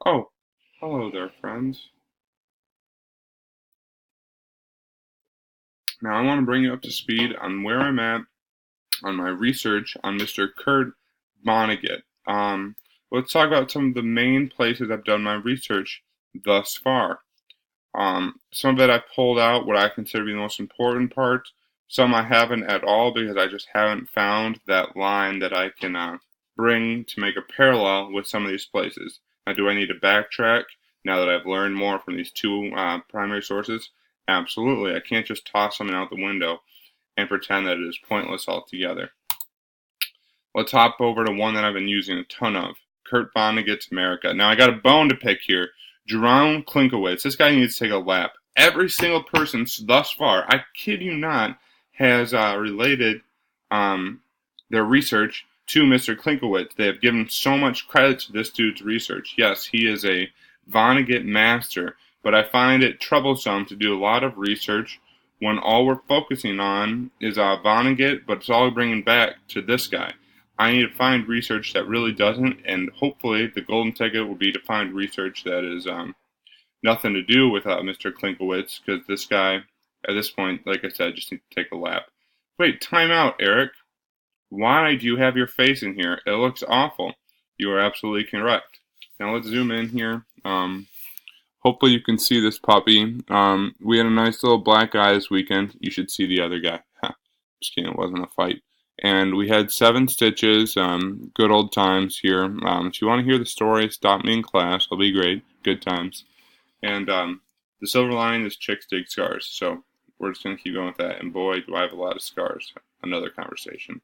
Oh, hello there, friends. Now I want to bring you up to speed on where I'm at on my research on Mr. Kurt Vonnegut. Let's talk about some of the main places I've done my research thus far. Some of it I pulled out what I consider to be the most important parts. Some I haven't at all because I just haven't found that line that I can bring to make a parallel with some of these places. Now, do I need to backtrack now that I've learned more from these two primary sources? Absolutely. I can't just toss something out the window and pretend that it is pointless altogether. Let's hop over to one that I've been using a ton of. Kurt Vonnegut's America. Now I got a bone to pick here. Jerome Klinkowitz. This guy needs to take a lap. Every single person thus far, I kid you not, has related their research to Mr. Klinkowitz. They have given so much credit to this dude's research. Yes, he is a Vonnegut master, but I find it troublesome to do a lot of research when all we're focusing on is Vonnegut, but it's all bringing back to this guy. I need to find research that really doesn't, and hopefully the golden ticket will be to find research that is nothing to do with Mr. Klinkowitz, because this guy, at this point, like I said, just needs to take a lap. Wait, time out, Eric. Why do you have your face in here? It looks awful. You are absolutely correct. Now let's zoom in here. Hopefully you can see this puppy. We had a nice little black guy this weekend. You should see the other guy. Just kidding, it wasn't a fight. And we had 7 stitches, good old times here. If you want to hear the story, stop me in class. It'll be great. Good times. And the silver lining is chicks dig scars. So we're just going to keep going with that. And boy, do I have a lot of scars. Another conversation.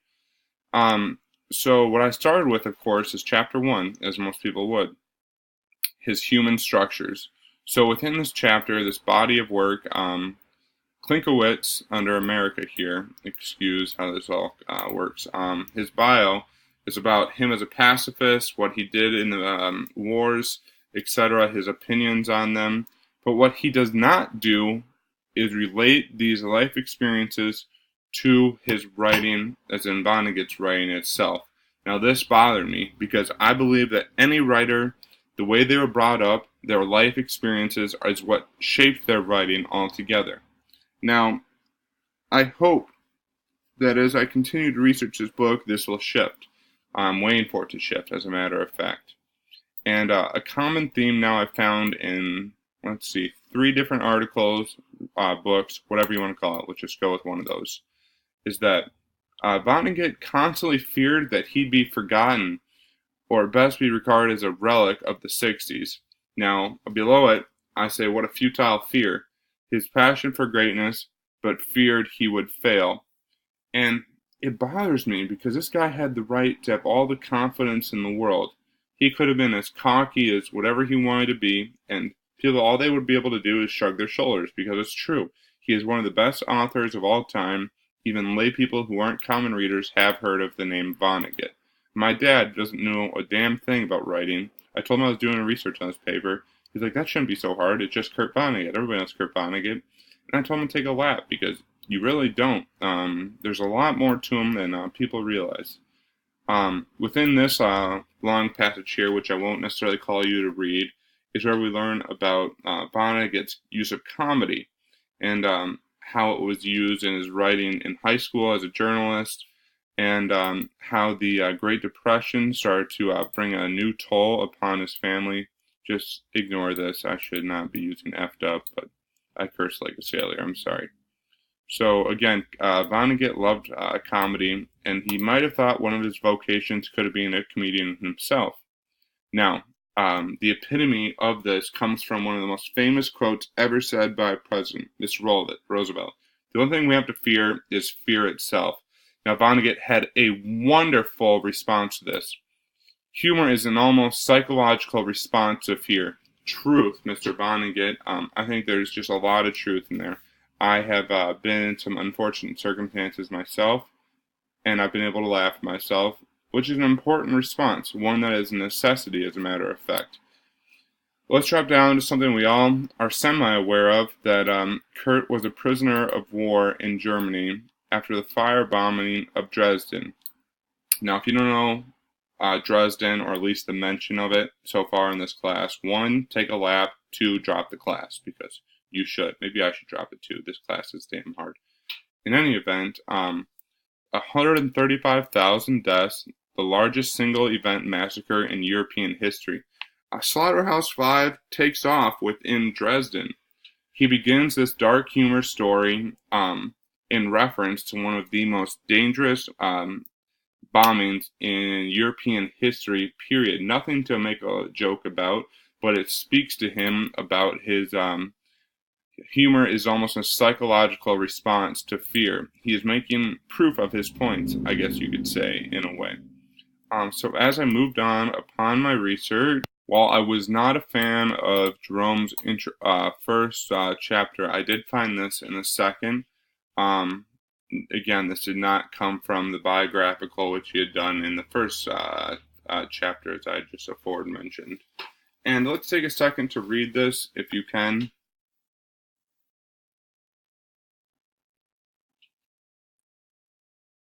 So what I started with, of course, is chapter 1, as most people would. His human structures. So within this chapter, this body of work, Klinkowitz, under America here, excuse how this all works, his bio is about him as a pacifist, what he did in the wars, etc., his opinions on them. But what he does not do is relate these life experiences to his writing, as in Vonnegut's writing itself. Now this bothered me because I believe that any writer, the way they were brought up, their life experiences is what shaped their writing altogether. Now, I hope that as I continue to research this book, this will shift. I'm waiting for it to shift, as a matter of fact. And a common theme now I've found in, 3 different articles, books, whatever you want to call it, let's just go with one of those, is that Vonnegut constantly feared that he'd be forgotten, or at best be regarded as a relic of the 60s. Now, below it, I say, what a futile fear. His passion for greatness, but feared he would fail. And it bothers me because this guy had the right to have all the confidence in the world. He could have been as cocky as whatever he wanted to be, and people, all they would be able to do is shrug their shoulders because it's true. He is one of the best authors of all time. Even lay people who aren't common readers have heard of the name Vonnegut. My dad doesn't know a damn thing about writing. I told him I was doing research on this paper. He's like, that shouldn't be so hard. It's just Kurt Vonnegut. Everybody knows Kurt Vonnegut. And I told him to take a lap because you really don't. There's a lot more to him than people realize. Within this long passage here, which I won't necessarily call you to read, is where we learn about Vonnegut's use of comedy and how it was used in his writing in high school as a journalist, and how the Great Depression started to bring a new toll upon his family. Just ignore this. I should not be using effed up, but I curse like a sailor. I'm sorry. So again, Vonnegut loved comedy, and he might have thought one of his vocations could have been a comedian himself. Now, the epitome of this comes from one of the most famous quotes ever said by a president, Mr. Roosevelt. The only thing we have to fear is fear itself. Now, Vonnegut had a wonderful response to this. Humor is an almost psychological response to fear. Truth, Mr. Vonnegut. I think there's just a lot of truth in there. I have been in some unfortunate circumstances myself, and I've been able to laugh at myself, which is an important response, one that is a necessity as a matter of fact. Let's drop down to something we all are semi-aware of, that Kurt was a prisoner of war in Germany after the firebombing of Dresden. Now, if you don't know Dresden, or at least the mention of it so far in this class. 1, take a lap. 2, drop the class, because you should. Maybe I should drop it too. This class is damn hard. In any event, 135,000 deaths, the largest single event massacre in European history. Slaughterhouse 5 takes off within Dresden. He begins this dark humor story in reference to one of the most dangerous bombings in European history, period. Nothing to make a joke about, but it speaks to him about his humor is almost a psychological response to fear. He is making proof of his points, I guess you could say, in a way. So as I moved on upon my research, while I was not a fan of Jerome's first chapter, I did find this in the second. Again, this did not come from the biographical, which he had done in the first chapter, as I just aforementioned. And let's take a second to read this, if you can.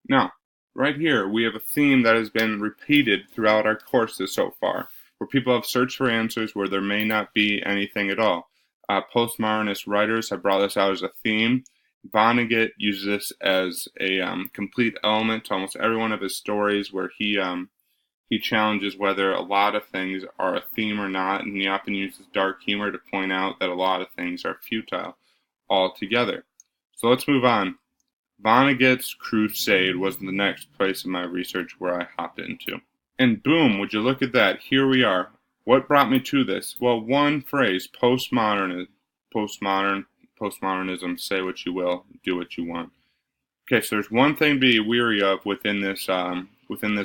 Now, right here, we have a theme that has been repeated throughout our courses so far, where people have searched for answers where there may not be anything at all. Postmodernist writers have brought this out as a theme. Vonnegut uses this as a complete element to almost every one of his stories, where he challenges whether a lot of things are a theme or not, and he often uses dark humor to point out that a lot of things are futile altogether. So let's move on. Vonnegut's Crusade was the next place in my research where I hopped into. And boom, would you look at that, here we are. What brought me to this? Well, one phrase, postmodernism, say what you will, do what you want. Okay, so there's one thing to be weary of within this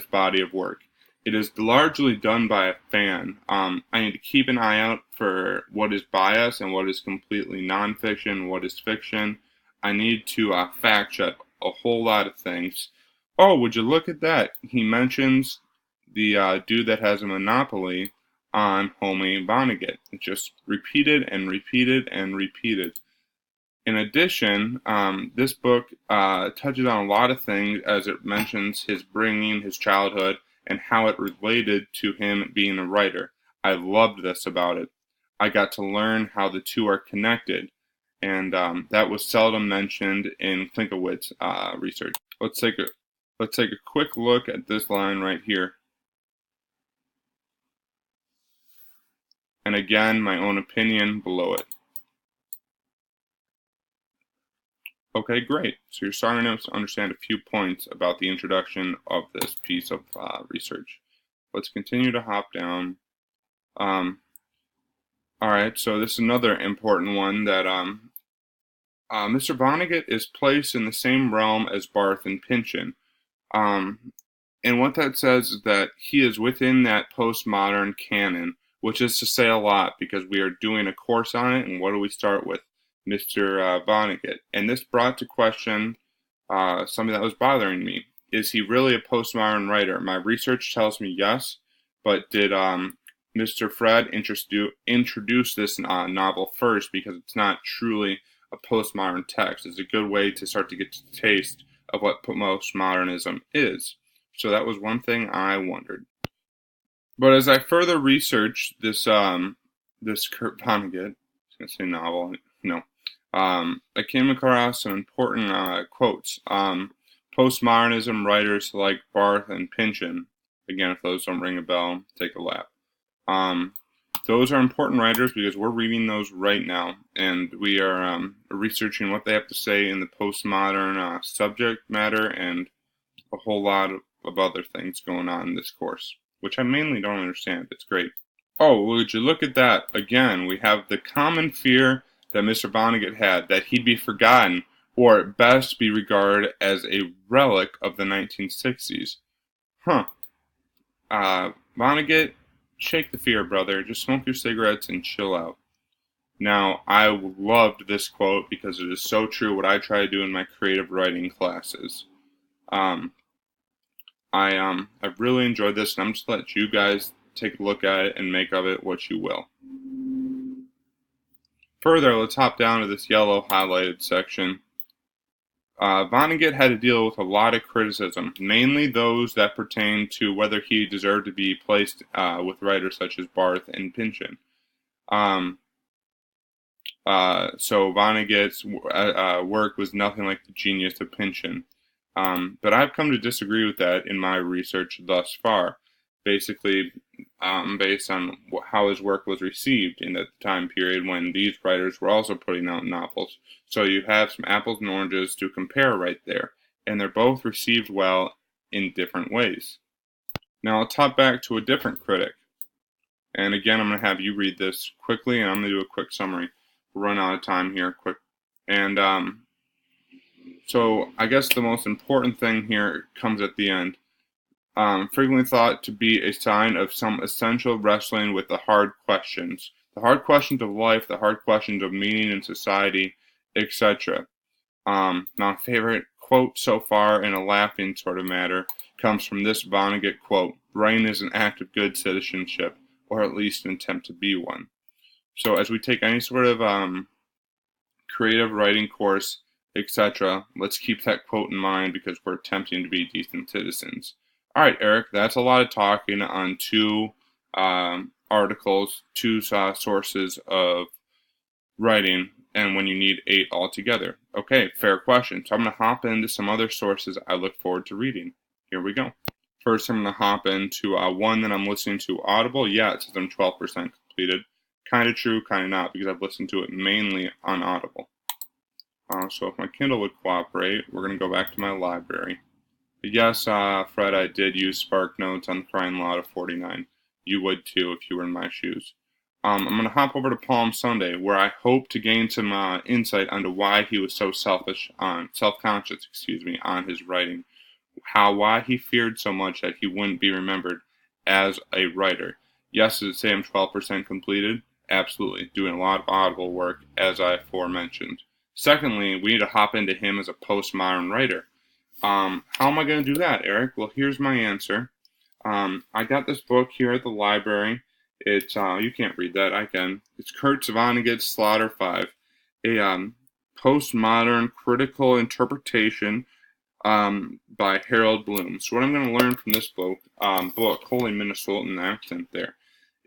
body of work. It is largely done by a fan. I need to keep an eye out for what is bias and what is completely nonfiction, what is fiction. I need to fact check a whole lot of things. Oh, would you look at that? He mentions the dude that has a monopoly on Homie Vonnegut. It's just repeated and repeated and repeated. In addition, this book touches on a lot of things, as it mentions his bringing, his childhood, and how it related to him being a writer. I loved this about it. I got to learn how the two are connected, and that was seldom mentioned in Klinkowitz research. Let's take a quick look at this line right here. And again, my own opinion below it. Okay, great. So you're starting to understand a few points about the introduction of this piece of research. Let's continue to hop down. All right, so this is another important one that Mr. Vonnegut is placed in the same realm as Barth and Pynchon. And what that says is that he is within that postmodern canon, which is to say a lot, because we are doing a course on it, and what do we start with? Mr. Vonnegut. And this brought to question something that was bothering me. Is he really a postmodern writer? My research tells me yes, but did Mr. Fred introduce this novel first, because it's not truly a postmodern text. It's a good way to start to get to the taste of what postmodernism is. So that was one thing I wondered. But as I further researched this Kurt Vonnegut, I was going to say novel, no, I came across some important quotes. Postmodernism writers like Barth and Pynchon, again, if those don't ring a bell, take a lap. Those are important writers because we're reading those right now, and we are researching what they have to say in the postmodern subject matter, and a whole lot of other things going on in this course, which I mainly don't understand. It's great. Oh, would you look at that? Again, we have the common fear that Mr. Vonnegut had, that he'd be forgotten, or at best be regarded as a relic of the 1960s. Vonnegut, shake the fear, brother. Just smoke your cigarettes and chill out. Now, I loved this quote because it is so true what I try to do in my creative writing classes. I really enjoyed this, and I'm just going to let you guys take a look at it and make of it what you will. Further, let's hop down to this yellow highlighted section. Vonnegut had to deal with a lot of criticism, mainly those that pertain to whether he deserved to be placed with writers such as Barthes and Pynchon. So Vonnegut's work was nothing like the genius of Pynchon. But I've come to disagree with that in my research thus far, basically based on how his work was received in the time period when these writers were also putting out novels. So you have some apples and oranges to compare right there, and they're both received well in different ways. Now I'll top back to a different critic, and again I'm going to have you read this quickly, and I'm going to do a quick summary. We'll run out of time here quick. And so I guess the most important thing here comes at the end. Frequently thought to be a sign of some essential wrestling with the hard questions of life, the hard questions of meaning in society, etc. My favorite quote so far, in a laughing sort of matter, comes from this Vonnegut quote: "Writing is an act of good citizenship, or at least an attempt to be one." So as we take any sort of creative writing course, etc., let's keep that quote in mind because we're attempting to be decent citizens. All right, Eric, that's a lot of talking on two articles, two sources of writing, and when you need 8 altogether. Okay, fair question. So I'm going to hop into some other sources I look forward to reading. Here we go. First, I'm going to hop into one that I'm listening to Audible. Yeah, it says I'm 12% completed. Kind of true, kind of not, because I've listened to it mainly on Audible. So if my Kindle would cooperate, we're going to go back to my library. But yes, Fred, I did use SparkNotes on the Crying Lot of 49. You would too if you were in my shoes. I'm going to hop over to Palm Sunday, where I hope to gain some insight onto why he was so self-conscious, on his writing. Why he feared so much that he wouldn't be remembered as a writer. Yes, does it say I'm 12% completed? Absolutely. Doing a lot of Audible work, as I aforementioned. Secondly, we need to hop into him as a postmodern writer. How am I going to do that, Eric? Well, here's my answer. I got this book here at the library. It's you can't read that, I can. It's Kurt Vonnegut's Slaughter 5, a postmodern critical interpretation by Harold Bloom. So what I'm going to learn from this book, holy Minnesotan accent there,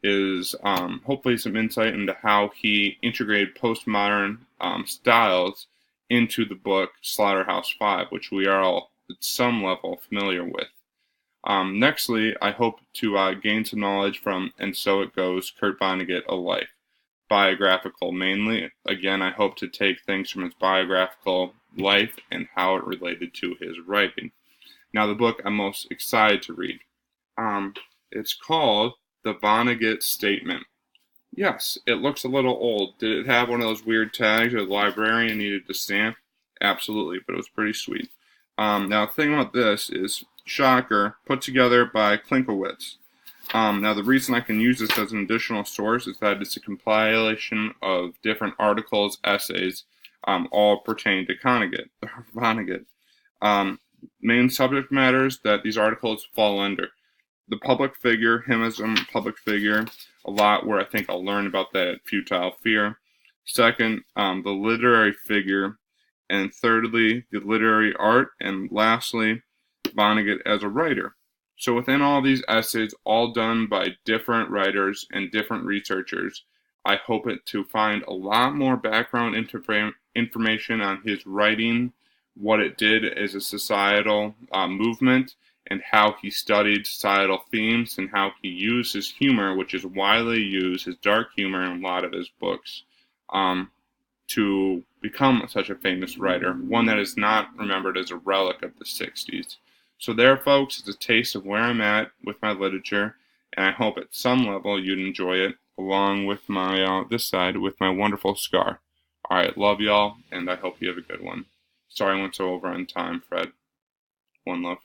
is hopefully some insight into how he integrated postmodern styles into the book Slaughterhouse 5, which we are all at some level familiar with. Nextly, I hope to gain some knowledge from And So It Goes, Kurt Vonnegut, A Life. Biographical mainly. Again, I hope to take things from his biographical life and how it related to his writing. Now, the book I'm most excited to read. It's called The Vonnegut Statement. Yes, it looks a little old. Did it have one of those weird tags that the librarian needed to stamp? Absolutely, but it was pretty sweet. Now, the thing about this is, shocker, put together by Klinkowitz. Now, the reason I can use this as an additional source is that it's a compilation of different articles, essays, all pertaining to Vonnegut. Main subject matters that these articles fall under: the public figure, him as a public figure, a lot where I think I'll learn about that at Futile Fear. Second, the literary figure. And thirdly, the literary art. And lastly, Vonnegut as a writer. So within all these essays, all done by different writers and different researchers, I hope it to find a lot more background information on his writing, what it did as a societal movement, and how he studied societal themes and how he used his humor, which is widely used, his dark humor in a lot of his books, to become such a famous writer, one that is not remembered as a relic of the 60s. So there, folks, is a taste of where I'm at with my literature, and I hope at some level you'd enjoy it, along with my, this side, with my wonderful scar. Alright, love y'all, and I hope you have a good one. Sorry I went so over on time, Fred. One love.